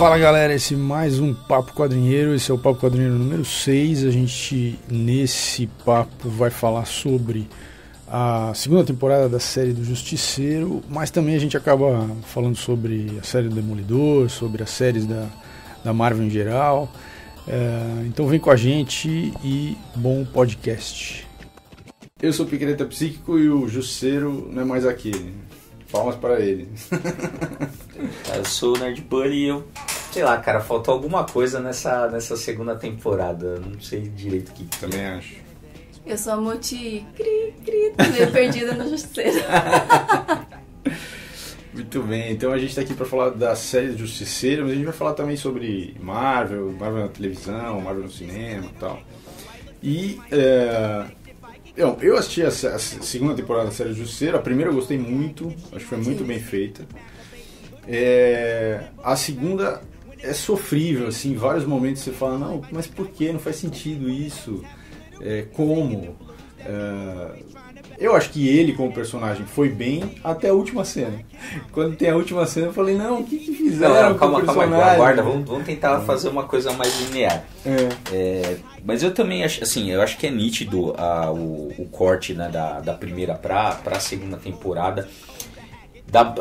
Fala galera, esse é mais um Papo Quadrinheiro, esse é o Papo Quadrinheiro número 6. A gente nesse papo vai falar sobre a segunda temporada da série do Justiceiro, mas também a gente acaba falando sobre a série do Demolidor, sobre as séries da Marvel em geral. Então vem com a gente e bom podcast. Eu sou o Picareta Psíquico e o Justiceiro não é mais aquele. Palmas para ele. Eu sou o Nerd Bunny e eu, sei lá, cara, faltou alguma coisa nessa segunda temporada. Não sei direito o que. Também acho. Eu sou a Moti, meio perdida no Justiceiro. Muito bem, então a gente está aqui para falar da série do Justiceiro, mas a gente vai falar também sobre Marvel na televisão, Marvel no cinema e tal. E eu assisti a segunda temporada da série do Justiceiro. A primeira eu gostei muito, acho que foi muito bem feita. A segunda é sofrível, assim, em vários momentos você fala, não, mas por que? Não faz sentido isso? Como? Eu acho que ele como personagem foi bem até a última cena. Quando tem a última cena eu falei, não, o que fizeram com o personagem? Calma, aguarda, vamos tentar fazer uma coisa mais linear. Mas eu também acho, assim, eu acho que é nítido o corte, né, da primeira para a segunda temporada.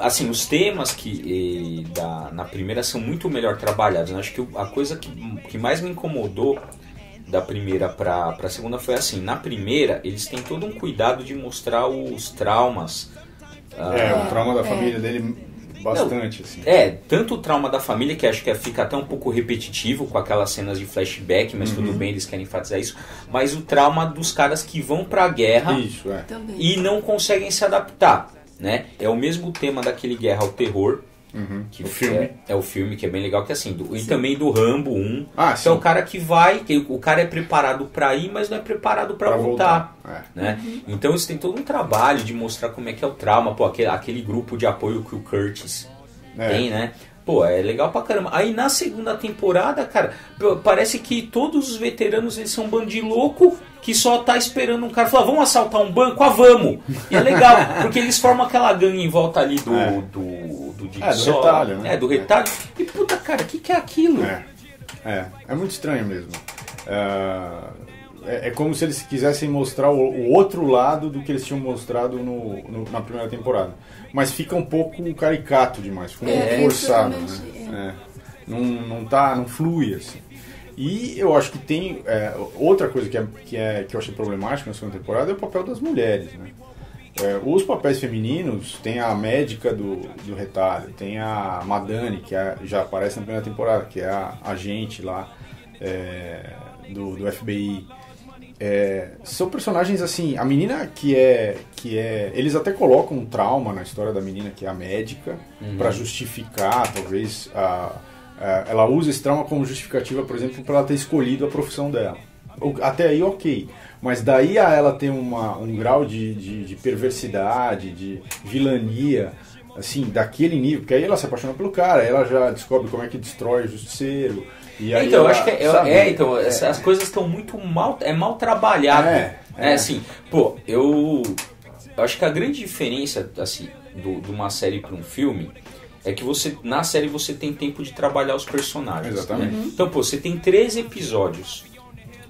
Assim, os temas na primeira são muito melhor trabalhados. Eu acho que a coisa que mais me incomodou da primeira para a segunda foi assim, na primeira eles têm todo um cuidado de mostrar os traumas. O trauma da família dele bastante. Assim. Tanto o trauma da família, que acho que fica até um pouco repetitivo com aquelas cenas de flashback, mas tudo bem, eles querem enfatizar isso, mas o trauma dos caras que vão pra guerra e não conseguem se adaptar, né? É o mesmo tema daquele Guerra ao Terror, que é o filme que é bem legal, que é assim, e também do Rambo 1. Que é o cara que vai, o cara é preparado pra ir, mas não é preparado pra voltar. Né? Então isso tem todo um trabalho de mostrar como é que é o trauma, aquele grupo de apoio que o Curtis tem, né? É legal pra caramba. Aí na segunda temporada, cara, parece que todos os veteranos eles são um bando de louco que só tá esperando um cara falar, vamos assaltar um banco? Vamos! E é legal, porque eles formam aquela gangue em volta ali do retalho, né? Do retalho. E puta, cara, o que é aquilo? É muito estranho mesmo. É como se eles quisessem mostrar o outro lado do que eles tinham mostrado na primeira temporada. Mas fica um pouco caricato demais, fica um pouco forçado, né? Não flui assim. E eu acho que tem outra coisa que eu achei problemática na segunda temporada é o papel das mulheres, né? Os papéis femininos, tem a médica do retalho, tem a Madani, que já aparece na primeira temporada, que é a agente lá do FBI. São personagens assim, a menina que é eles até colocam um trauma na história da menina, que é a médica, para justificar, talvez, ela usa esse trauma como justificativa, por exemplo, para ela ter escolhido a profissão dela. Até aí ok, mas daí a ela tem um grau de perversidade, de vilania, assim, daquele nível, porque aí ela se apaixona pelo cara, ela já descobre como é que destrói o Justiceiro. E aí então, eu acho que essas coisas estão muito mal trabalhado. Assim, eu acho que a grande diferença assim, de uma série para um filme é que na série você tem tempo de trabalhar os personagens. Exatamente. Né? Então, você tem 13 episódios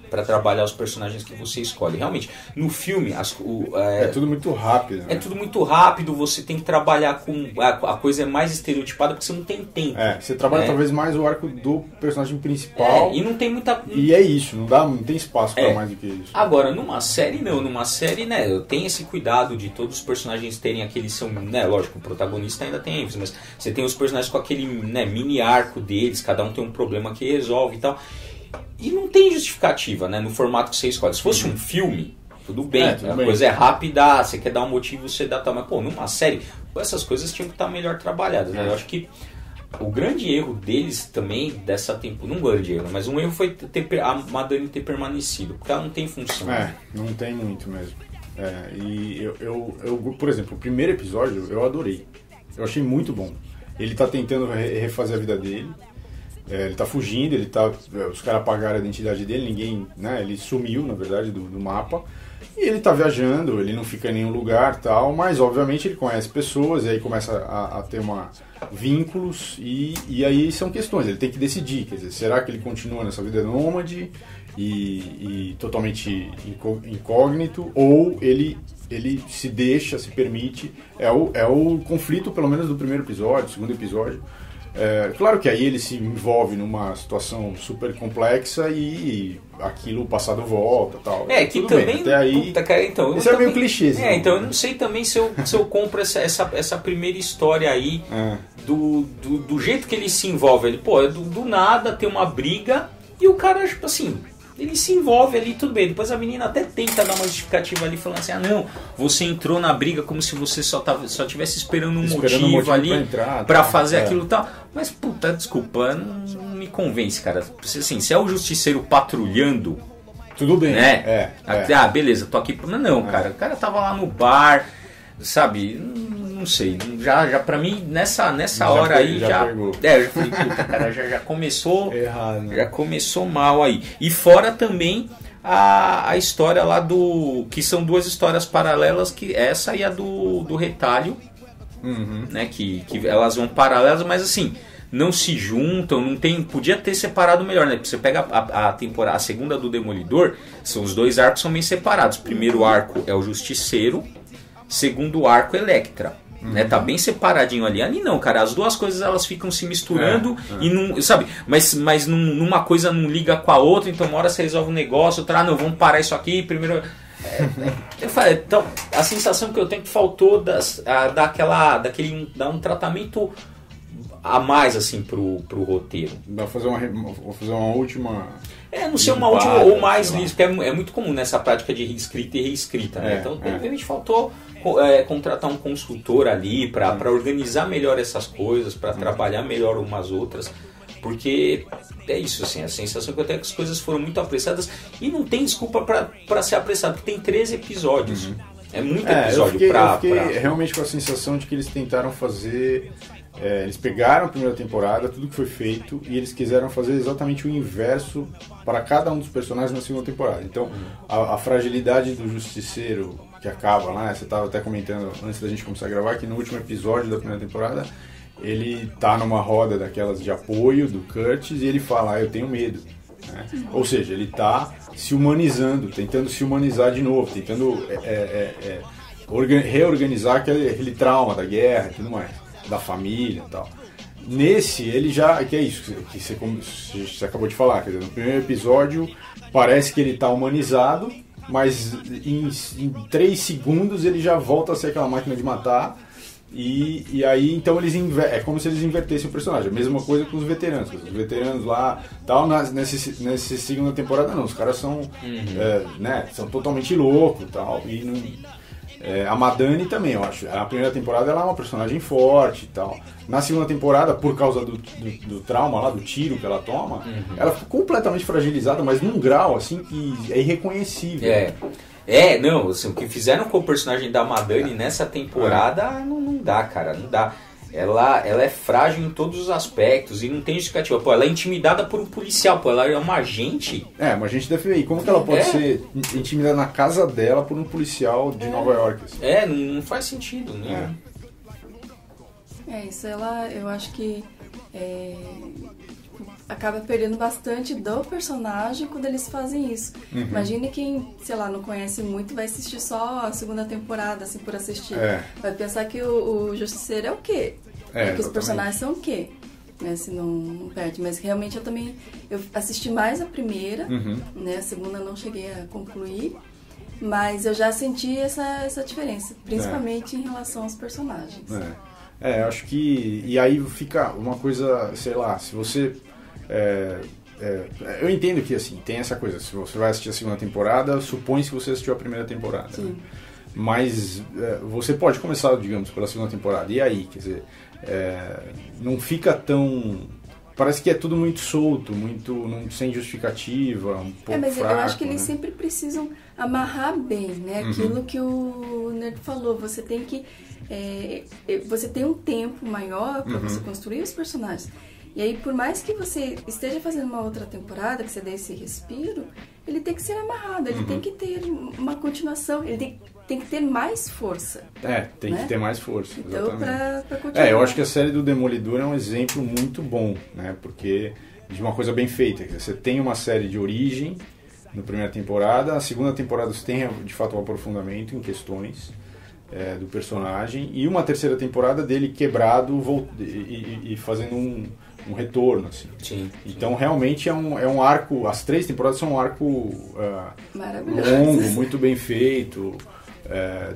para trabalhar os personagens que você escolhe. Realmente, no filme... é tudo muito rápido. Né? É tudo muito rápido, você tem que trabalhar com... A coisa é mais estereotipada porque você não tem tempo. Você trabalha talvez mais o arco do personagem principal. E não tem muita... E é isso, não tem espaço para mais do que isso. Agora, numa série, né, eu tenho esse cuidado de todos os personagens terem aquele... né, lógico, o protagonista ainda tem ênfase, mas você tem os personagens com aquele mini arco deles, cada um tem um problema que resolve e tal... E não tem justificativa, né, no formato que você escolhe. Se fosse um filme, tudo bem, a coisa é rápida, você quer dar um motivo, você dá tal. Mas, numa série, essas coisas tinham que estar melhor trabalhadas, né? Eu acho que o grande erro deles também, dessa temporada, não um grande erro, mas um erro foi a Madani ter permanecido, porque ela não tem função. Não tem muito mesmo. E eu, por exemplo, o primeiro episódio eu adorei. Eu achei muito bom. Ele tá tentando refazer a vida dele. Ele tá fugindo, os caras apagaram a identidade dele, ninguém, né, ele sumiu, na verdade, do mapa. E ele tá viajando, ele não fica em nenhum lugar tal, mas obviamente ele conhece pessoas, e aí começa a ter vínculos, e aí são questões, ele tem que decidir, quer dizer, será que ele continua nessa vida nômade e totalmente incógnito, ou ele se deixa, se permite, é o conflito pelo menos do primeiro episódio, segundo episódio. Claro que aí ele se envolve numa situação super complexa e aquilo, o passado volta tal. Que tudo também. Bem, até aí, puta, cara, então, esse é meio clichê. Então eu não sei também se eu compro essa primeira história aí do jeito que ele se envolve. Ele, do nada tem uma briga e o cara, tipo assim, ele se envolve ali, tudo bem. Depois a menina até tenta dar uma justificativa ali, falando assim, não, você entrou na briga como se você só tivesse esperando um motivo ali pra fazer aquilo e tal. Mas, puta, desculpa, não me convence, cara. Assim, se é o Justiceiro patrulhando, tudo bem, né? Beleza, tô aqui. Não, cara, o cara tava lá no bar, sabe? Não sei, já pra mim, nessa hora aí, já pegou. Eu já falei, puta, cara, já começou errado, né? Já começou mal aí. E fora também a história lá que são duas histórias paralelas, que essa e a do Retalho, né? Que elas vão paralelas, mas assim, não se juntam, não tem. Podia ter separado melhor, né? Porque você pega a temporada, a segunda do Demolidor, os dois arcos são meio separados. O primeiro arco é o Justiceiro, segundo arco Elektra. Né, tá bem separadinho ali. Ali não, cara, as duas coisas elas ficam se misturando e não, sabe, mas numa coisa não liga com a outra, então uma hora você resolve um negócio, outra, não, vamos parar isso aqui, primeiro. Então, a sensação que eu tenho que faltou dar um tratamento a mais assim pro roteiro. Vou fazer uma última. Não sei, uma última ou mais liso, porque é muito comum nessa prática de reescrita e reescrita, né? Então, realmente faltou contratar um consultor ali para organizar melhor essas coisas, para trabalhar melhor umas outras, porque é isso, assim, a sensação que eu tenho é que as coisas foram muito apressadas e não tem desculpa para ser apressado, porque tem 13 episódios. É muito episódio eu fiquei realmente com a sensação de que eles tentaram fazer. Eles pegaram a primeira temporada, tudo que foi feito, e eles quiseram fazer exatamente o inverso para cada um dos personagens na segunda temporada. Então, a fragilidade do Justiceiro, que acaba lá, você estava até comentando antes da gente começar a gravar, que no último episódio da primeira temporada, ele tá numa roda daquelas de apoio do Curtis e ele fala, eu tenho medo. Né? Ou seja, ele tá se humanizando, tentando se humanizar de novo, tentando reorganizar aquele trauma da guerra e tudo mais, da família e tal. Nesse, ele já... Que é isso que você acabou de falar. Quer dizer, no primeiro episódio, parece que ele está humanizado, mas em 3 segundos ele já volta a ser aquela máquina de matar. E aí, então, é como se eles invertessem o personagem. A mesma coisa com os veteranos. Os veteranos lá, tal, nessa segunda temporada, não. Os caras são, são totalmente loucos tal, e não... a Madani também, eu acho. A primeira temporada ela é uma personagem forte e tal. Na segunda temporada, por causa do trauma lá, do tiro que ela toma, ela fica completamente fragilizada, mas num grau assim que é irreconhecível. Não, assim, o que fizeram com o personagem da Madani nessa temporada não dá, cara, não dá. Ela é frágil em todos os aspectos e não tem justificativa. Pô, ela é intimidada por um policial, pô, ela é uma agente. Uma agente da FBI. Como que ela pode ser intimidada na casa dela por um policial de Nova York? Assim? Não faz sentido, né? Isso eu acho que acaba perdendo bastante do personagem quando eles fazem isso. Imagine quem, sei lá, não conhece muito, vai assistir só a segunda temporada, assim, por assistir. Vai pensar que o Justiceiro é o quê? Que os personagens são o quê? Né, se não perde. Mas realmente eu assisti mais a primeira, né, a segunda não cheguei a concluir, mas eu já senti essa diferença, principalmente em relação aos personagens. Eu acho que... E aí fica uma coisa, sei lá, se você... eu entendo que assim, tem essa coisa, se você vai assistir a segunda temporada, supõe-se que você assistiu a primeira temporada. Né? Mas você pode começar, digamos, pela segunda temporada. E aí, quer dizer, não fica tão... Parece que é tudo muito solto, sem justificativa, um pouco mas fraco, eu acho que eles né? sempre precisam amarrar bem, né? Aquilo que o Nerd falou, você tem que... você tem um tempo maior para você construir os personagens. E aí, por mais que você esteja fazendo uma outra temporada, que você dê esse respiro, ele tem que ser amarrado, ele tem que ter uma continuação, ele tem que ter mais força. Tem que ter mais força. Então, pra continuar. Eu acho que a série do Demolidor é um exemplo muito bom, né? Porque de uma coisa bem feita. Você tem uma série de origem na primeira temporada, a segunda temporada você tem de fato um aprofundamento em questões do personagem, e uma terceira temporada dele quebrado e fazendo um retorno, assim. Sim. Então realmente é um arco, as 3 temporadas são um arco longo, muito bem feito.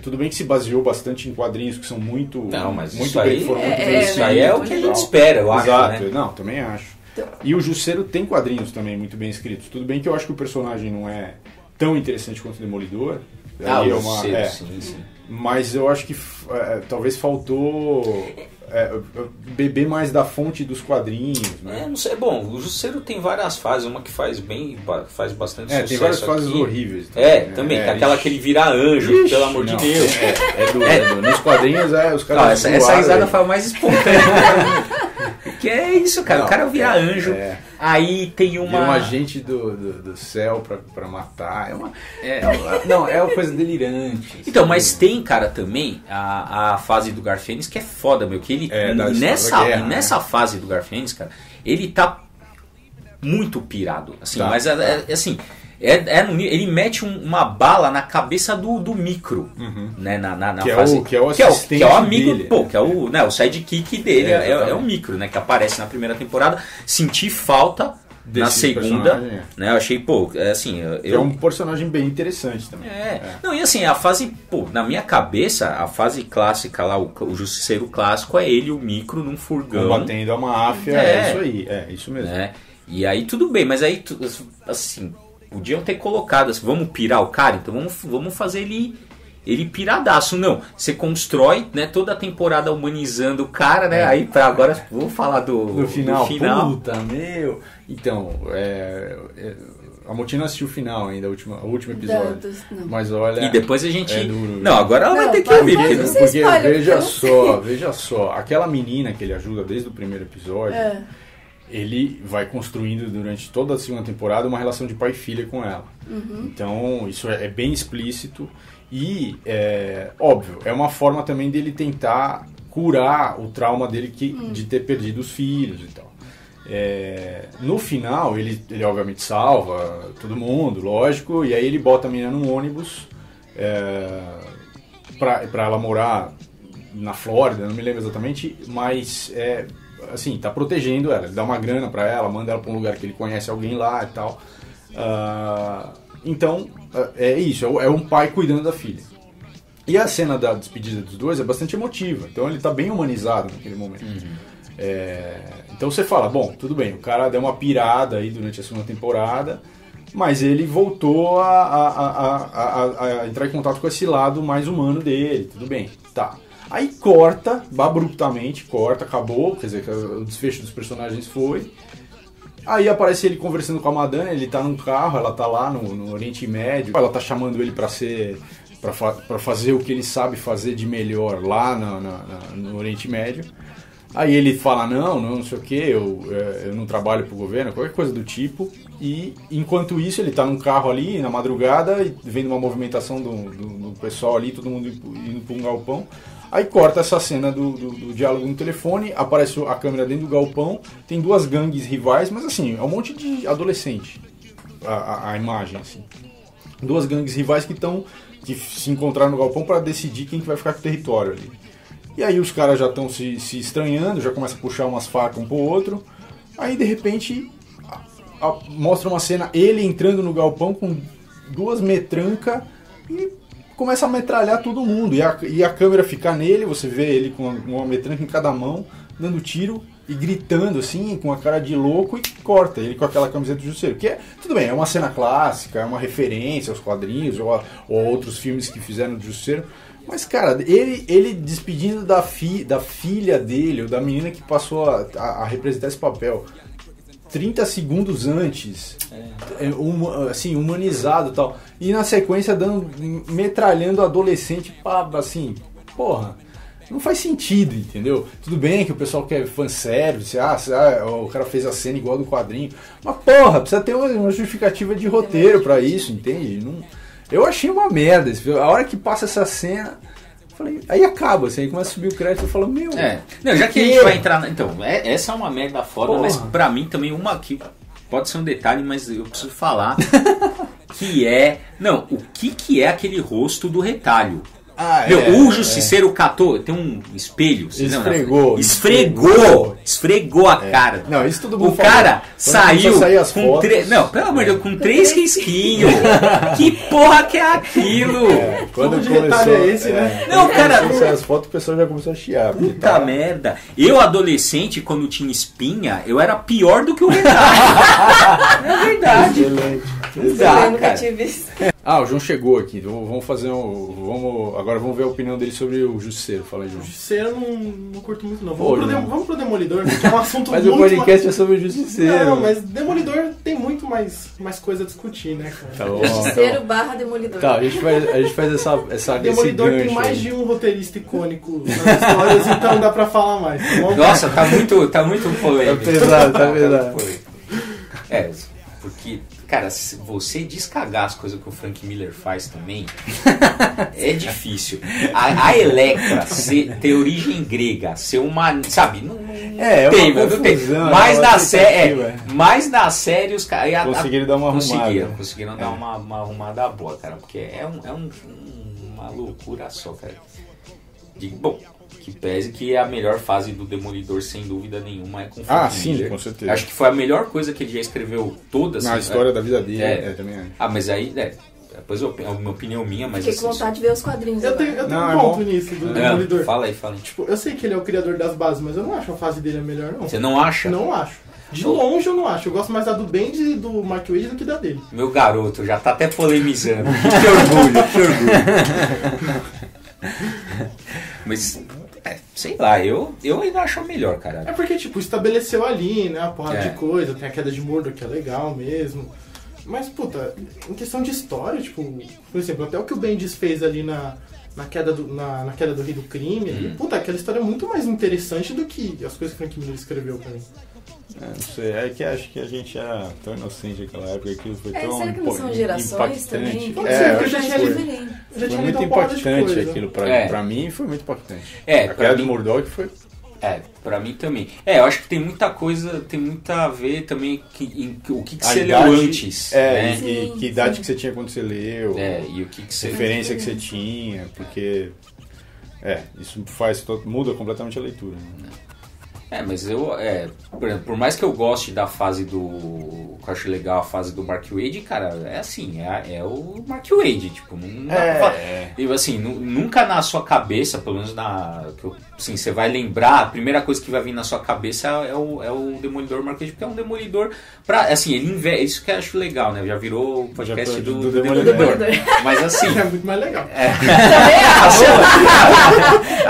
Tudo bem que se baseou bastante em quadrinhos que são muito bem formados. Isso aí é o que a gente espera, eu acho. Exato, né? Não, também acho. E o Justiceiro tem quadrinhos também muito bem escritos. Tudo bem que eu acho que o personagem não é tão interessante quanto o Demolidor. O Justiceiro, sim. Mas eu acho que talvez faltou beber mais da fonte dos quadrinhos, né? Não sei. Bom, o Justiceiro tem várias fases, uma que faz bastante sucesso. Tem várias fases horríveis. Também. Aquela que ele vira anjo, pelo amor de Deus. É duro. Nos quadrinhos, os caras... Essa risada foi a mais espontânea. Que é isso, cara. O cara vira anjo. Aí tem uma... E um agente do céu pra matar. É uma coisa delirante. Assim. Então, mas tem, cara, também a fase do Garfênis que é foda, meu. Que ele, nessa fase do Garfênis, cara, ele tá muito pirado. Assim, mas assim... ele mete uma bala na cabeça do Micro, né, na fase. Que é o assistente que é o amigo, dele. Que é o sidekick dele, é o Micro, né, que aparece na primeira temporada. Senti falta na segunda, né, eu achei, assim... É um personagem bem interessante também. Não, e assim, a fase, na minha cabeça, a fase clássica lá, o Justiceiro clássico é ele e o Micro num furgão. Combatendo a máfia, isso aí, isso mesmo. E aí tudo bem, mas aí, assim... Podiam ter colocado assim, vamos pirar o cara, então vamos fazer ele piradaço. Não, você constrói, né, toda a temporada humanizando o cara, né? Aí pra agora, vamos falar do final. Puta, meu... Então, a Motina assistiu o final ainda, o último episódio. Não. Mas olha... E depois a gente... É duro. Não, agora ela vai ter que ouvir. Porque veja só, aquela menina que ele ajuda desde o primeiro episódio... Ele vai construindo durante toda a segunda temporada uma relação de pai e filha com ela. Então isso é bem explícito e óbvio, é uma forma também dele tentar curar o trauma dele de ter perdido os filhos e tal. No final ele obviamente salva todo mundo, lógico, e aí ele bota a menina num ônibus pra ela morar na Flórida, não me lembro exatamente, mas assim, tá protegendo ela, ele dá uma grana pra ela, manda ela pra um lugar que ele conhece alguém lá e tal. Então, é isso, é um pai cuidando da filha. E a cena da despedida dos dois é bastante emotiva, então ele tá bem humanizado naquele momento. Então você fala, bom, tudo bem, o cara deu uma pirada aí durante a segunda temporada, mas ele voltou a entrar em contato com esse lado mais humano dele, tudo bem, tá. Aí corta, abruptamente, acabou, quer dizer, o desfecho dos personagens foi. Aí aparece ele conversando com a Madame, ele tá num carro, ela tá lá no Oriente Médio, ela tá chamando ele pra fazer o que ele sabe fazer de melhor lá no Oriente Médio. Aí ele fala, não sei o que, eu não trabalho pro governo, qualquer coisa do tipo. E enquanto isso ele tá num carro ali na madrugada, vendo uma movimentação do pessoal ali, todo mundo indo pra um galpão. Aí corta essa cena do diálogo no telefone, aparece a câmera dentro do galpão, tem 2 gangues rivais, mas assim, é um monte de adolescente, a imagem, assim. 2 gangues rivais que se encontraram no galpão para decidir quem que vai ficar com o território ali. E aí os caras já estão se estranhando, já começam a puxar umas facas um pro outro, aí de repente mostra uma cena, ele entrando no galpão com 2 metrancas e começa a metralhar todo mundo, e a câmera fica nele, você vê ele com uma metranca em cada mão, dando tiro e gritando assim, com a cara de louco, e corta ele com aquela camiseta do Justiceiro, que tudo bem, é uma cena clássica, é uma referência aos quadrinhos, ou outros filmes que fizeram do Justiceiro, mas cara, ele despedindo da filha dele, ou da menina que passou a representar esse papel, 30 segundos antes, assim, humanizado e tal. E na sequência metralhando adolescente, assim, porra. Não faz sentido, entendeu? Tudo bem que o pessoal quer fanservice, o cara fez a cena igual do quadrinho. Mas porra, precisa ter uma justificativa de roteiro pra isso, entende? Não, eu achei uma merda. A hora que passa essa cena, falei, aí acaba, assim, aí começa a subir o crédito e fala, meu... Não, já que a gente vai entrar... Então, essa é uma merda foda, mas pra mim também uma que pode ser um detalhe, mas eu preciso falar, que é... Não, o que é aquele rosto do retalho? O Justiceiro catou, tem um espelho. Esfregou a cara. Não, isso todo mundo O cara saiu com não, pelo amor de Deus, com 3 risquinhos. Que porra que é aquilo? Quando começou esse, né? Não, cara, as fotos o pessoal já começou a chiar. Puta merda. Eu, adolescente, quando tinha espinha, eu era pior do que o retalho. É verdade. Eu nunca tive isso. O João chegou aqui. Vamos fazer agora vamos ver a opinião dele sobre o Justiceiro. Fala aí, João. O Justiceiro eu não curto muito, não. Vamos pro Demolidor, que é um assunto mas muito... Mas o podcast é sobre o Justiceiro. Não, mas Demolidor tem muito mais coisa a discutir, né, cara? Tá Justiceiro / Demolidor. Tá, a gente faz essa Demolidor tem mais de um roteirista icônico nas histórias, então dá pra falar mais. Tá bom? Nossa, tá muito polêmico. Tá pesado, tá pesado. Porque... Cara, se você descagar as coisas que o Frank Miller faz também, é difícil. A Elektra ter origem grega, ser uma... Sabe? Não tem. Mas na série os caras... Conseguiram dar uma arrumada. Conseguiram dar uma arrumada boa, cara. Porque é uma loucura só, cara. Bom... Que pese que a melhor fase do Demolidor, sem dúvida nenhuma, é com o Frank Miller. Sim, com certeza. Acho que foi a melhor coisa que ele já escreveu toda. Na história da vida dele, também é. Mas aí, depois é uma opinião minha, mas... Fiquei com vontade de ver os quadrinhos. Eu tenho um ponto nisso do Demolidor. Fala aí. Tipo, eu sei que ele é o criador das bases, mas eu não acho a fase dele a melhor, não. Você não acha? Não acho. De longe eu não acho. Eu gosto mais da do Bendis e do Mark Waid do que da dele. Meu garoto, já tá até polemizando. Que orgulho. Mas... sei lá, eu ainda acho melhor, cara. É porque, tipo, estabeleceu ali, né, a porrada de coisa, tem a queda de Murdoch, que é legal mesmo. Mas, puta, em questão de história, tipo, por exemplo, até o que o Bendis fez ali na queda do Rei do Crime, ali, puta, aquela história é muito mais interessante do que as coisas que o Frank Miller escreveu pra mim. Não sei, é que acho que a gente era tão inocente naquela época, aquilo foi tão será que não são gerações também? Pode ser, porque eu já tinha foi muito impactante aquilo pra mim, foi muito impactante. A queda do Murdoch foi... pra mim também. Eu acho que tem muita coisa, tem muito a ver também o que você leu antes. Né? E que idade que você tinha quando você leu. E o que você... referência que você tinha, porque... isso muda completamente a leitura. Né? Mas por exemplo, por mais que eu goste da fase que eu acho legal a fase do Mark Waid, cara, é assim, é o Mark Waid, tipo, não dá pra falar. Assim, nunca na sua cabeça, pelo menos assim, você vai lembrar, a primeira coisa que vai vir na sua cabeça é o Demolidor Mark Waid, porque é um Demolidor assim, isso que eu acho legal, né? Já virou o podcast do Demolidor. Mas assim... é muito mais legal.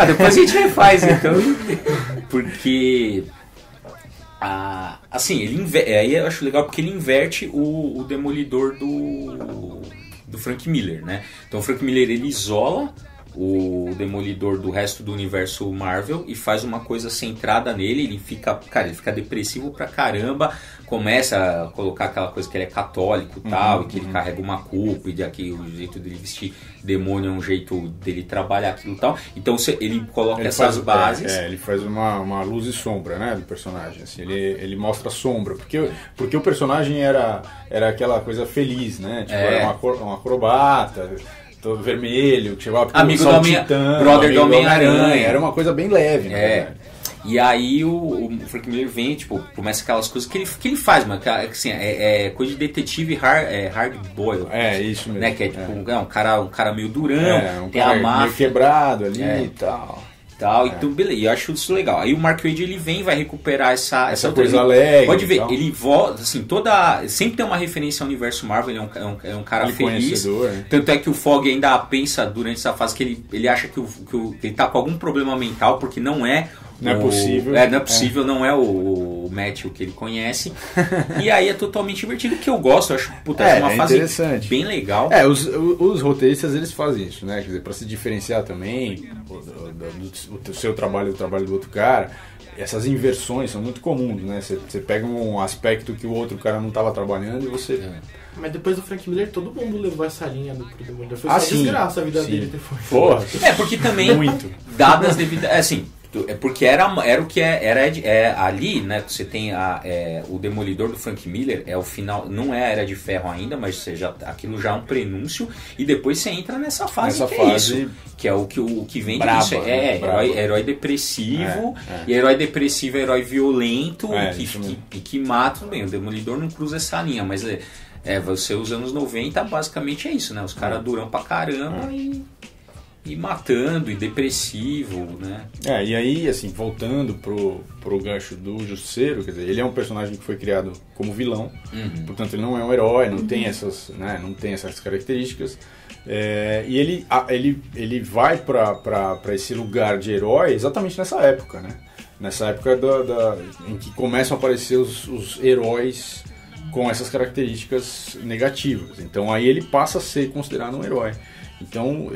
Depois a gente refaz, então, porque assim, aí eu acho legal porque ele inverte o Demolidor do Frank Miller, né? Então o Frank Miller, ele isola o Demolidor do resto do universo Marvel e faz uma coisa centrada nele. Ele fica depressivo pra caramba, começa a colocar aquela coisa que ele é católico e tal, e que ele carrega uma culpa, e que o jeito dele vestir demônio é um jeito dele trabalhar aquilo e tal. Então ele coloca essas bases. Ele faz uma luz e sombra, né, do personagem. Assim, ele mostra a sombra, porque o personagem era aquela coisa feliz, né? Tipo, era um acrobata, todo vermelho, que chegava amigo do brother do Homem-Aranha. Era uma coisa bem leve, né? E aí o Frank Miller vem, tipo, começa aquelas coisas que ele faz, mano, assim, coisa de detetive hard boiled. Isso mesmo. Né, que é tipo um cara meio durão, tem a máfia meio quebrado ali e tal. Então, beleza, eu acho isso legal. Aí o Mark Waid, ele vai recuperar essa coisa alegre. Pode ver, ele volta, assim, sempre tem uma referência ao universo Marvel, ele é um cara feliz. Tanto é que o Fogg ainda pensa durante essa fase que ele acha que ele tá com algum problema mental, porque não é Não é possível. Não é possível, não é o Matthew que ele conhece. E aí é totalmente divertido, que eu gosto, eu acho uma fase bem legal. Os roteiristas, eles fazem isso, né? Quer dizer, pra se diferenciar também do seu trabalho e do trabalho do outro cara, essas inversões são muito comuns, né? Você pega um aspecto que o outro cara não estava trabalhando e você... Mas depois do Frank Miller, todo mundo levou essa linha do Demolidor. Foi só desgraça a vida dele depois. Porra. Porque também, dadas devidas... Assim, porque era o que era ali, né? Você tem o Demolidor do Frank Miller, é o final, não é a Era de Ferro ainda, mas aquilo já é um prenúncio, e depois você entra nessa fase isso, que é o que vem disso. Herói depressivo, e herói depressivo é herói violento, e que mata. Bem, o Demolidor não cruza essa linha, mas você os anos 90 basicamente é isso, né? Os caras duram pra caramba e matando, e depressivo, né? E aí, assim, voltando pro gancho do Justiceiro, quer dizer, ele é um personagem que foi criado como vilão, portanto ele não é um herói, não tem essas, né, não tem essas características, e ele vai para esse lugar de herói exatamente nessa época, né? Nessa época em que começam a aparecer os heróis com essas características negativas. Então aí ele passa a ser considerado um herói. Então,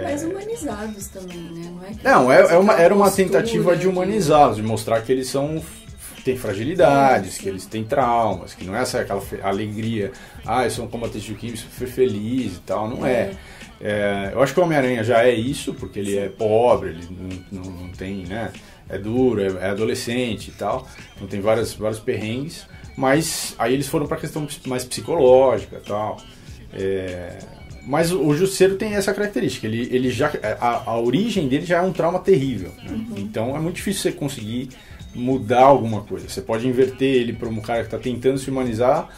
mais humanizados também, né? Era uma tentativa de humanizá-los, de mostrar que eles têm fragilidades, que eles têm traumas, que não é aquela alegria, eu sou um combatente de química, super feliz e tal, não é. Eu acho que o Homem-Aranha já é isso, porque ele é pobre, ele não tem, né? É duro, é adolescente e tal, então tem vários perrengues, mas aí eles foram para a questão mais psicológica e tal. Mas o Justiceiro tem essa característica, ele já, a origem dele já é um trauma terrível, né? Então é muito difícil você conseguir mudar alguma coisa. Você pode inverter ele para um cara que está tentando se humanizar,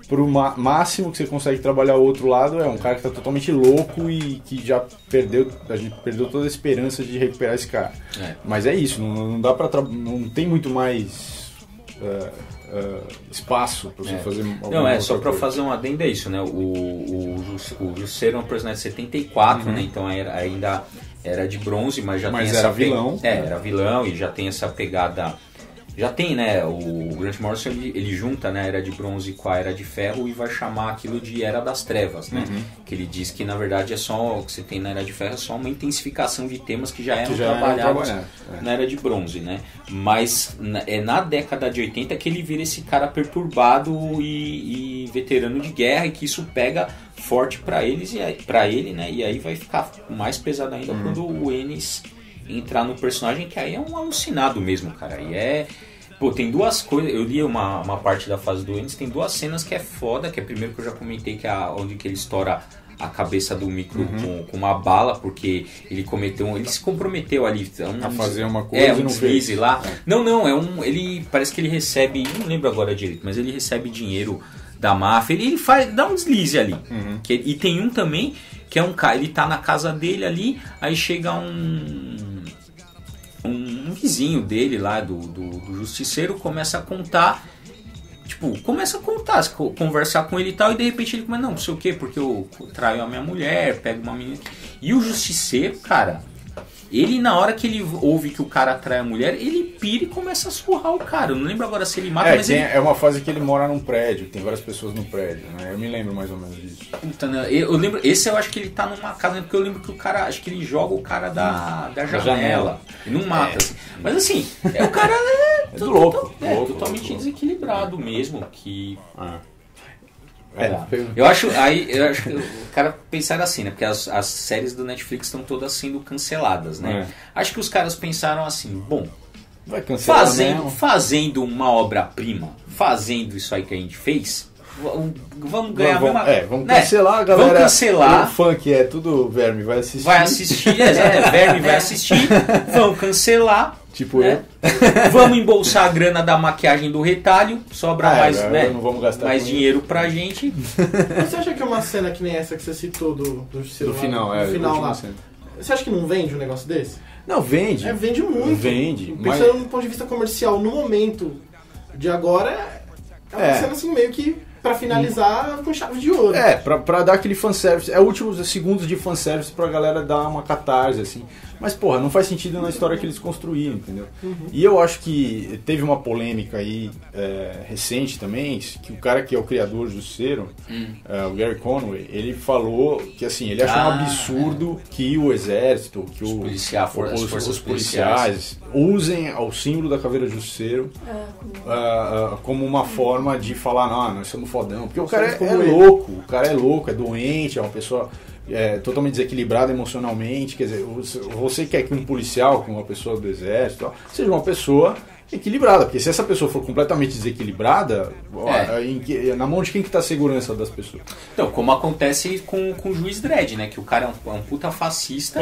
para o máximo que você consegue trabalhar o outro lado é um cara que está totalmente louco e que a gente perdeu toda a esperança de recuperar esse cara. Mas é isso, não dá para não tem muito mais espaço para você fazer alguma só para coisa. fazer um adendo é isso, né? O Justiceiro é um personagem de 74, né? Então ainda era de bronze, mas já tem essa... era vilão. Era vilão e já tem essa pegada... Já tem, né? O Grant Morrison ele junta, né, a Era de Bronze com a Era de Ferro e vai chamar aquilo de Era das Trevas, né? Que ele diz que na verdade o que você tem na Era de Ferro é só uma intensificação de temas que já eram trabalhados na Era de Bronze, né? Mas é na década de 80 que ele vira esse cara perturbado e veterano de guerra, e que isso pega forte para ele, né? E aí vai ficar mais pesado ainda quando o Ennis entrar no personagem, que aí é um alucinado mesmo, cara. E tem duas coisas. Eu li uma parte da fase do Ennis, tem duas cenas que é foda, que é primeiro que eu já comentei, que é onde que ele estoura a cabeça do micro com uma bala, porque ele se comprometeu ali a fazer uma coisa um deslize lá. Ele parece que ele recebe, não lembro agora direito, mas ele recebe dinheiro da máfia, ele dá um deslize ali. E tem um também que é um cara, ele tá na casa dele ali, aí chega um vizinho dele lá, do Justiceiro, começa a contar, conversar com ele e tal, e de repente ele começa, não sei o que, porque eu traio a minha mulher, pego uma menina. E o Justiceiro, cara, ele, na hora que ele ouve que o cara atrai a mulher, ele pira e começa a surrar o cara. Eu não lembro agora se ele mata, mas é uma fase que ele mora num prédio, tem várias pessoas no prédio, né? Eu me lembro mais ou menos disso. Puta, né? Eu lembro, esse eu acho que ele tá numa casa, porque eu lembro que o cara, acho que ele joga o cara da janela. E não mata, assim. Mas assim, o cara é louco, totalmente desequilibrado mesmo, que... Eu acho que o cara pensaram assim, né? Porque as séries do Netflix estão todas sendo canceladas, né? Acho que os caras pensaram assim, bom, vai cancelar, fazendo uma obra-prima, fazendo isso aí que a gente fez, vamos ganhar vamos cancelar, galera. Vamos cancelar. O fã que é tudo verme vai assistir. Verme vai assistir. Vamos cancelar. Tipo, né? Vamos embolsar a grana da maquiagem do retalho, sobra mais, né? Não vamos gastar mais dinheiro pra gente. Mas você acha que é uma cena que nem essa que você citou do final, do final lá? Você acha que não vende um negócio desse? Não, vende. Vende muito. Vende. Pensando no ponto de vista comercial, no momento de agora, é uma cena assim meio que pra finalizar com chave de ouro. Pra dar aquele fanservice. É últimos segundos de fanservice pra galera dar uma catarse, assim. Mas, porra, não faz sentido na história que eles construíram, entendeu? E eu acho que teve uma polêmica aí recente também, que o cara que é o criador do Justiceiro, o Gary Conway, ele falou que, assim, ele achou um absurdo que o exército, que os policiais usem o símbolo da caveira do Justiceiro como uma forma de falar, não, nós somos fodão. Porque o cara é louco, é doente, é uma pessoa... totalmente desequilibrado emocionalmente, quer dizer, você quer que um policial, que uma pessoa do exército, seja uma pessoa equilibrada, porque se essa pessoa for completamente desequilibrada, na mão de quem que tá a segurança das pessoas? Então, como acontece com o Juiz Dredd, né, que o cara é um puta fascista,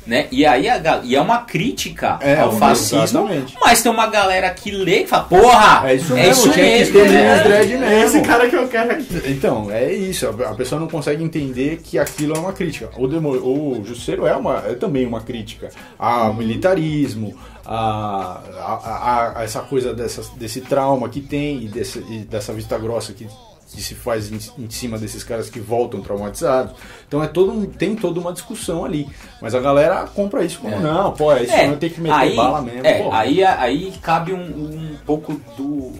né? E aí é uma crítica ao fascismo, exatamente. Mas tem uma galera que lê e fala, porra, é isso mesmo, tinha que ter Dredd mesmo. É esse cara que eu quero aqui. Então, é isso, a pessoa não consegue entender que aquilo é uma crítica. O Justiceiro é também uma crítica ao militarismo, a essa coisa desse trauma que tem e dessa vista grossa que se faz em cima desses caras que voltam traumatizados. Então tem toda uma discussão ali. Mas a galera compra isso como não, isso não tem que meter bala mesmo. Aí cabe um pouco do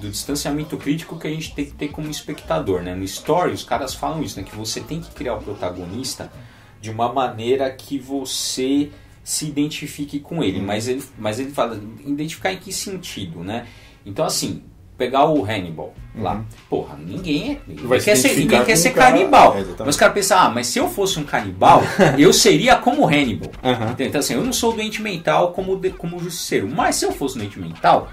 distanciamento crítico que a gente tem que ter como espectador, né? No Story os caras falam isso, né? Que você tem que criar o protagonista de uma maneira que você se identifique com ele. Mas ele fala, identificar em que sentido, né? Então, assim, pegar o Hannibal lá. Porra, ninguém quer ser canibal. Mas os caras pensam, mas se eu fosse um canibal, eu seria como Hannibal. Então, assim, eu não sou doente mental como o Justiceiro. Mas se eu fosse doente mental,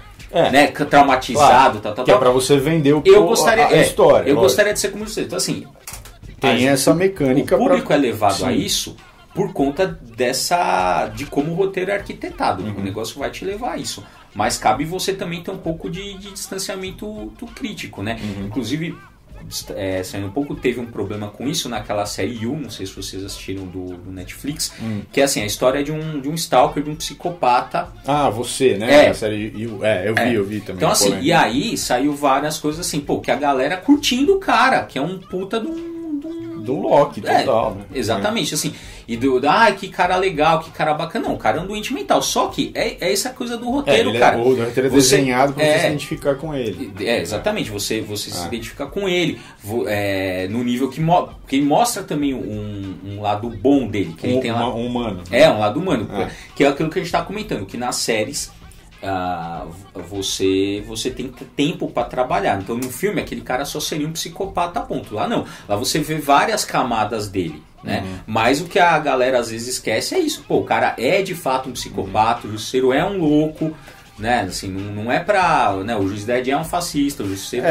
né, traumatizado, que é pra você vender a história. Eu gostaria de ser como o Justiceiro. Então, assim, tem essa mecânica. O público é levado a isso por conta de como o roteiro é arquitetado. O negócio vai te levar a isso. Mas cabe você também ter um pouco de distanciamento crítico, né? Inclusive, saindo um pouco, teve um problema com isso naquela série You, não sei se vocês assistiram do Netflix, que é assim, a história de um stalker, de um psicopata. Você, né? A série You, eu vi também. Então, assim, e aí saiu várias coisas assim, que a galera curtindo o cara, que é um puta do Loki, total, né? Exatamente, assim. E que cara legal, que cara bacana. Não, o cara é um doente mental. Só que é essa coisa do roteiro, cara. O roteiro é desenhado pra você se identificar com ele. Exatamente. Você se identifica com ele. No nível que ele mostra também um lado bom dele. Que ele tem lá, um humano. Um lado humano. Que é aquilo que a gente tá comentando. Que nas séries... você tem tempo para trabalhar. Então no filme aquele cara só seria um psicopata, ponto. Lá não, lá você vê várias camadas dele, né? Mas o que a galera às vezes esquece é isso. O cara é de fato um psicopata, o Justiceiro é um louco, né? Assim, não é pra, né? O Juiz Dredd é um fascista, o Justiceiro...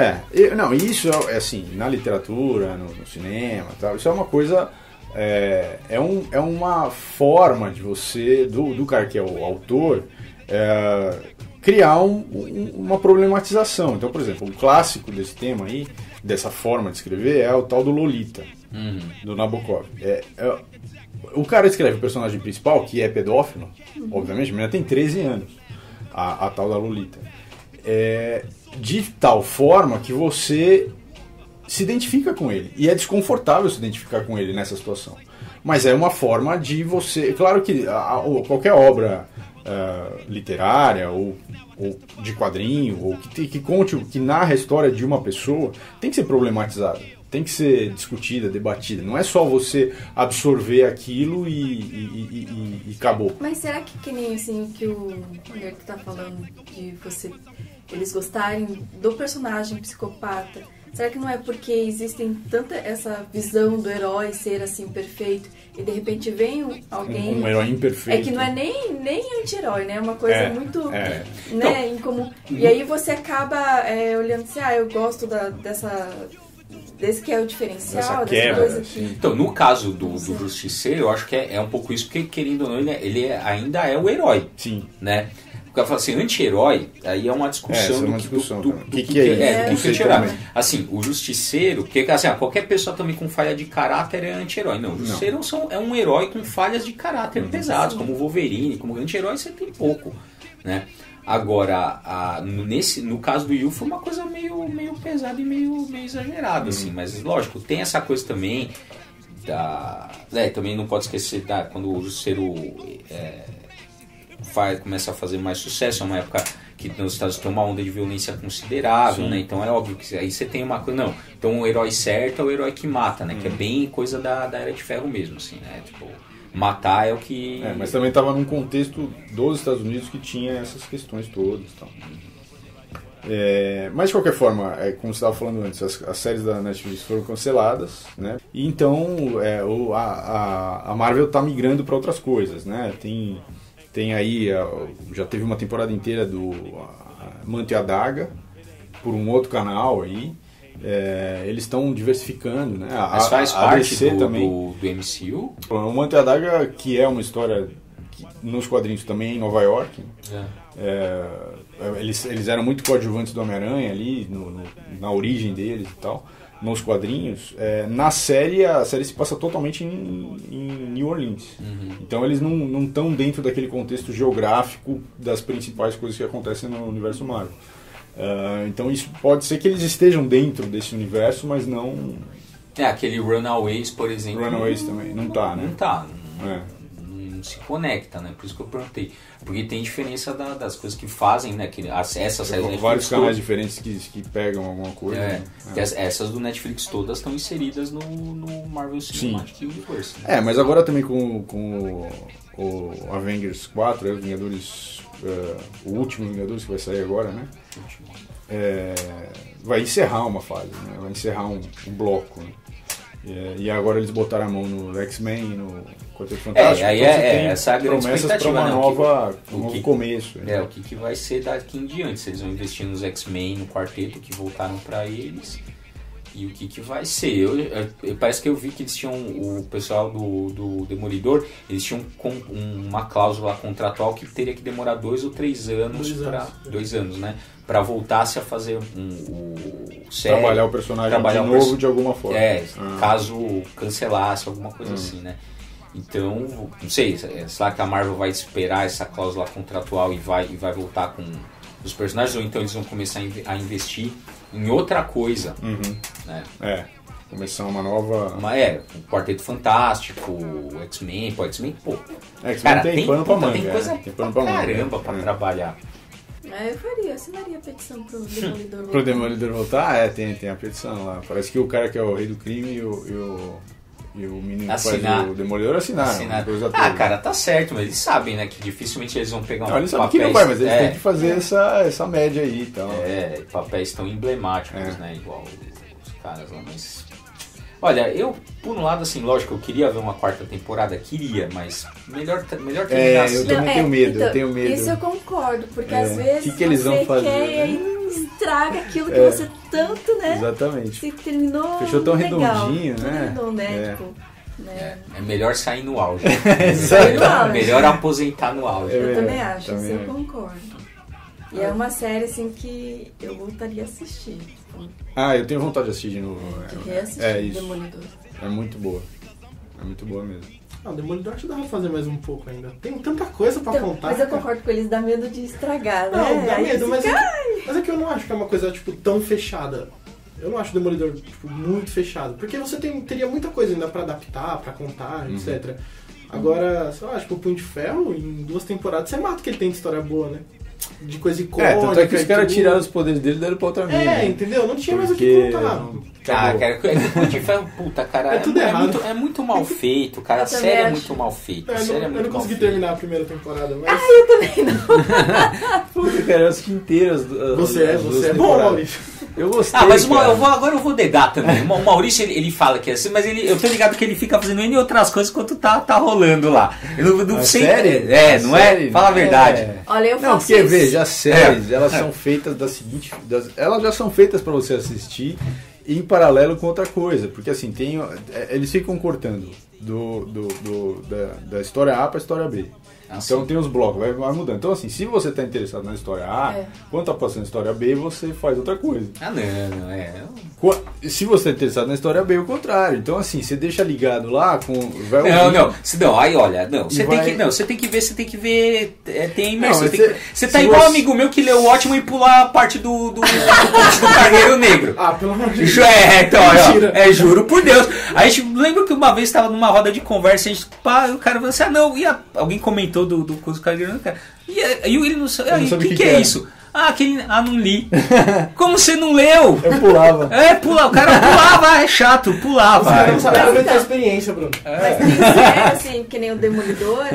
isso é assim, na literatura, no cinema, tal, isso é uma coisa... É uma forma de você, do cara que é o autor, criar uma problematização. Então, por exemplo, um clássico desse tema aí, dessa forma de escrever, é o tal do Lolita, do Nabokov. O cara escreve o personagem principal, que é pedófilo, obviamente, a menina tem 13 anos, a tal da Lolita. De tal forma que você se identifica com ele. E é desconfortável se identificar com ele nessa situação. Mas é uma forma de você... Claro que qualquer obra... literária ou de quadrinho ou que conte, que narra a história de uma pessoa, tem que ser problematizada, tem que ser discutida, debatida. Não é só você absorver aquilo e acabou. Mas será que nem assim que o Roberto tá falando de eles gostarem do personagem psicopata, será que não é porque existem tanta essa visão do herói ser assim perfeito e de repente vem alguém... Um herói imperfeito. É que não é nem anti-herói, né? É uma coisa muito... Né, então, incomum. E aí você acaba olhando assim, eu gosto desse que é o diferencial, dessa coisa aqui. Então, no caso do Justiceiro, eu acho que é um pouco isso, porque querendo ou não, ele ainda é o herói. Sim. Né? Porque ela fala assim, anti-herói, aí é uma discussão do que é anti-herói. Assim, o Justiceiro, porque assim, qualquer pessoa também com falha de caráter é anti-herói. Não, o Justiceiro é um herói com falhas de caráter pesadas, como o Wolverine, como anti-herói você tem pouco, né? Agora, no caso do Yu foi uma coisa meio pesada e meio exagerada, assim, mas lógico, tem essa coisa também também não pode esquecer quando o Justiceiro começa a fazer mais sucesso, é uma época que nos Estados Unidos tem uma onda de violência considerável, né? Então é óbvio que aí você tem uma coisa, então o herói certo é o herói que mata, né? Que é bem coisa da Era de Ferro mesmo, assim, né? Tipo, matar é o que... mas também estava num contexto dos Estados Unidos que tinha essas questões todas e tal. Mas de qualquer forma, como você estava falando antes, as séries da Netflix foram canceladas, né? E então a Marvel está migrando para outras coisas, né? Tem aí, já teve uma temporada inteira do Manto e a Daga por um outro canal aí. Eles estão diversificando, né? Mas faz parte do MCU? O Manto e a Daga, que é uma história que, nos quadrinhos também em Nova York. Eles eram muito coadjuvantes do Homem-Aranha ali, na origem deles e tal, nos quadrinhos. Na série, a série se passa totalmente em New Orleans. Então eles não estão dentro daquele contexto geográfico das principais coisas que acontecem no universo Marvel. Então isso pode ser que eles estejam dentro desse universo, mas não... Aquele Runaways, por exemplo... Runaways também, não tá, né? Não tá, não se conecta, né? Por isso que eu perguntei. Porque tem diferença das coisas que fazem, né? Essas séries Netflix, vários canais diferentes que pegam alguma coisa. Né? Essas do Netflix todas estão inseridas no Marvel Cinematic Universe. Né? Mas agora também com o Avengers 4, os Vingadores... o último Vingadores que vai sair agora, né? Vai encerrar uma fase, né? Vai encerrar um bloco, né? E agora eles botaram a mão no X-Men e no Quarteto Fantástico. Essa é a grande expectativa, para um novo começo. O que vai ser daqui em diante, se eles vão investir nos X-Men, no Quarteto, que voltaram para eles, e o que vai ser. Parece que eu vi que eles tinham, o pessoal do Demolidor, eles tinham uma cláusula contratual que teria que demorar 2 ou 3 anos, 2 anos, né? Para voltar-se a fazer trabalhar o personagem de novo de alguma forma. Caso cancelasse, alguma coisa assim, né? Então, não sei, será que a Marvel vai esperar essa cláusula contratual e vai voltar com os personagens, ou então eles vão começar a investir em outra coisa, né? Começar uma nova... o Quarteto Fantástico, o X-Men, X-Men tem pano pra manga. Tem coisa pra caramba pra trabalhar. Eu assinaria a petição pro Demolidor voltar. Pro Demolidor voltar? Tem a petição lá. Parece que o cara que é o rei do crime e o menino que faz o Demolidor assinaram. Cara, tá certo, mas eles sabem, né, que dificilmente eles vão pegar um papel. Eles sabem que não vai, mas eles têm que fazer essa média aí e tal. Papéis tão emblemáticos, né, igual os caras lá, mas... Olha, eu, por um lado, assim, lógico, eu queria ver uma 4ª temporada, mas melhor terminar assim. Eu também tenho medo. Isso eu concordo, porque às vezes que eles vão fazer, quer e estraga aquilo que você tanto, né? Exatamente. Você terminou fechou tão legal, redondinho, né? É melhor sair no auge. Melhor aposentar no auge. Eu também acho, isso eu concordo. E é uma série, assim, que eu voltaria a assistir. Eu tenho vontade de assistir de novo. Isso. Demolidor. É muito boa. É muito boa mesmo. O Demolidor acho que dá pra fazer mais um pouco ainda. Tem tanta coisa pra contar. Mas eu concordo com eles, dá medo de estragar, né? Não, dá medo, mas é que eu não acho que é uma coisa, tipo, tão fechada. Eu não acho o Demolidor, tipo, muito fechado. Porque você teria muita coisa ainda pra adaptar, pra contar, etc. Agora, sei lá, tipo, o Punho de Ferro, em 2 temporadas, você mata que ele tem de história boa, né? De coisa icônica. Tanto é que os caras tiraram os poderes dele e deram pra outra mina. Entendeu? Não tinha mais o que contar. Cara, o Punho de Ferro, puta, cara, é tudo errado. É muito mal feito, cara. A série é muito mal feita. Eu não consegui terminar a primeira temporada, mas... eu também não. Puta, cara, eu assisti inteiras. Você é bom, Maurício. Eu gostei. Mas agora eu vou negar também. O Maurício, ele fala que é assim, mas eu tô ligado que ele fica fazendo N outras coisas enquanto tá rolando lá. Série? Não é? Fala a verdade. Olha, eu faço Não, porque veja, as séries, elas são feitas da seguinte... Elas já são feitas pra você assistir em paralelo com outra coisa. Porque assim, eles ficam cortando da história A para a história B. Então tem os blocos, vai mudando. Então assim, se você está interessado na história A, quando está passando a história B, você faz outra coisa. Se você está interessado na história B, é o contrário. Então assim, você deixa ligado lá com... Aí olha, você tem que ver, tem imersão. Você tá igual amigo meu que leu o Ótimo e pula a parte do Carneiro Negro. Pelo amor de Deus. Juro por Deus. A gente lembra que uma vez estava numa roda de conversa, o cara falou assim, alguém comentou do curso do Carneiro Negro, cara. E ele não sabe o que é isso. Não li. Como você não leu? Eu pulava. O cara pulava, é chato, pulava. Você não sabe aproveitar a experiência, Bruno. Mas tem série, assim, que nem o Demolidor,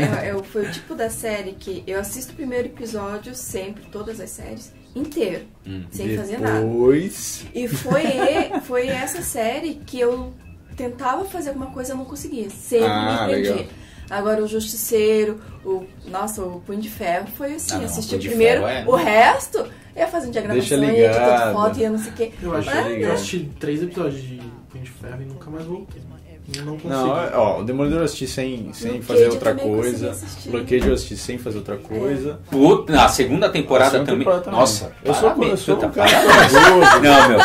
foi o tipo da série que eu assisto o primeiro episódio sempre, todas as séries, inteiro, sem fazer nada. E foi essa série que eu tentava fazer alguma coisa e eu não conseguia. Sempre me perdi. Legal. Agora o Justiceiro, o Punho de Ferro foi assim, assisti primeiro, o resto ia fazendo diagramação, ia editando foto, ia não sei o que. Eu assisti 3 episódios de Punho de Ferro e nunca mais voltei. Não consigo. O Demolidor eu assisti sem fazer outra coisa. Bloqueio eu assisti sem fazer outra coisa. A segunda temporada também. Nossa, eu sou um cara corajoso. Não, meu.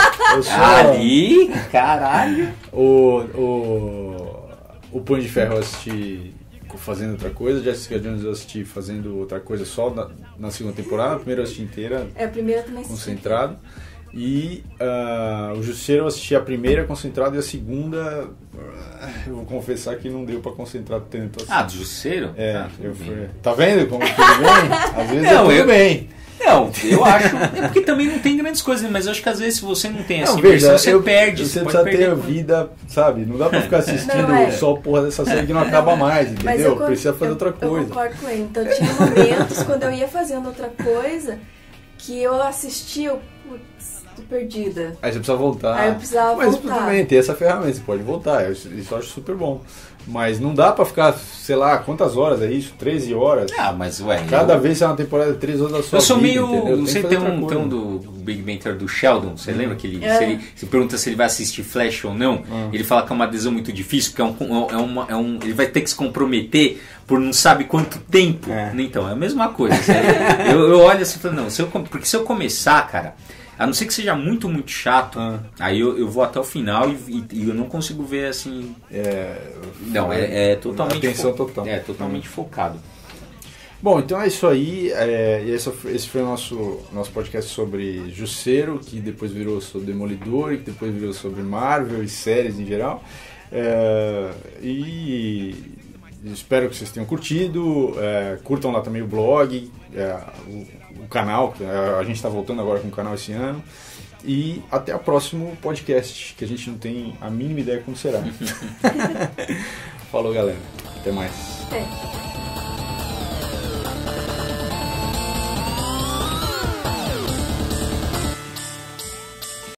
Ali, caralho. O Punho de Ferro eu assisti fazendo outra coisa, Jessica Jones eu assisti fazendo outra coisa só na segunda temporada, a primeira eu assisti inteira, a primeira também concentrado, e o Justiceiro eu assisti a primeira concentrado e a segunda, eu vou confessar que não deu pra concentrar tanto assim. Do Justiceiro? Tá vendo como tudo bem? Às vezes tudo bem. Não, eu acho. Porque também não tem grandes coisas, mas eu acho que às vezes se você não tem essa imersão, você perde. Você precisa ter vida, sabe? Não dá pra ficar assistindo só porra dessa série que não acaba mais, entendeu? Precisa fazer outra coisa. Eu concordo com ele. Então tinha momentos quando eu ia fazendo outra coisa que eu assistia, tô perdida. Aí você precisa voltar. Aí eu precisava voltar. Mas tudo bem, tem essa ferramenta, você pode voltar. Isso eu acho super bom. Mas não dá pra ficar, sei lá, quantas horas é isso? 13 horas? Mas cada vez é uma temporada de 3 horas da sua vida. Eu sou meio... Você tem um do Big Bang Theory do Sheldon, você lembra que ele... Se pergunta se ele vai assistir Flash ou não, ele fala que é uma adesão muito difícil, porque ele vai ter que se comprometer por não sabe quanto tempo. Então, é a mesma coisa. Eu olho assim e falo, porque se eu começar, cara... A não ser que seja muito, muito chato, aí eu vou até o final e eu não consigo ver assim... É totalmente... Atenção total. É totalmente focado. Bom, então é isso aí. Esse foi o nosso podcast sobre Justiceiro, que depois virou sobre Demolidor, que depois virou sobre Marvel e séries em geral. E espero que vocês tenham curtido. Curtam lá também o blog, o canal, a gente está voltando agora com o canal esse ano. E até o próximo podcast, que a gente não tem a mínima ideia como será. Falou, galera. Até mais.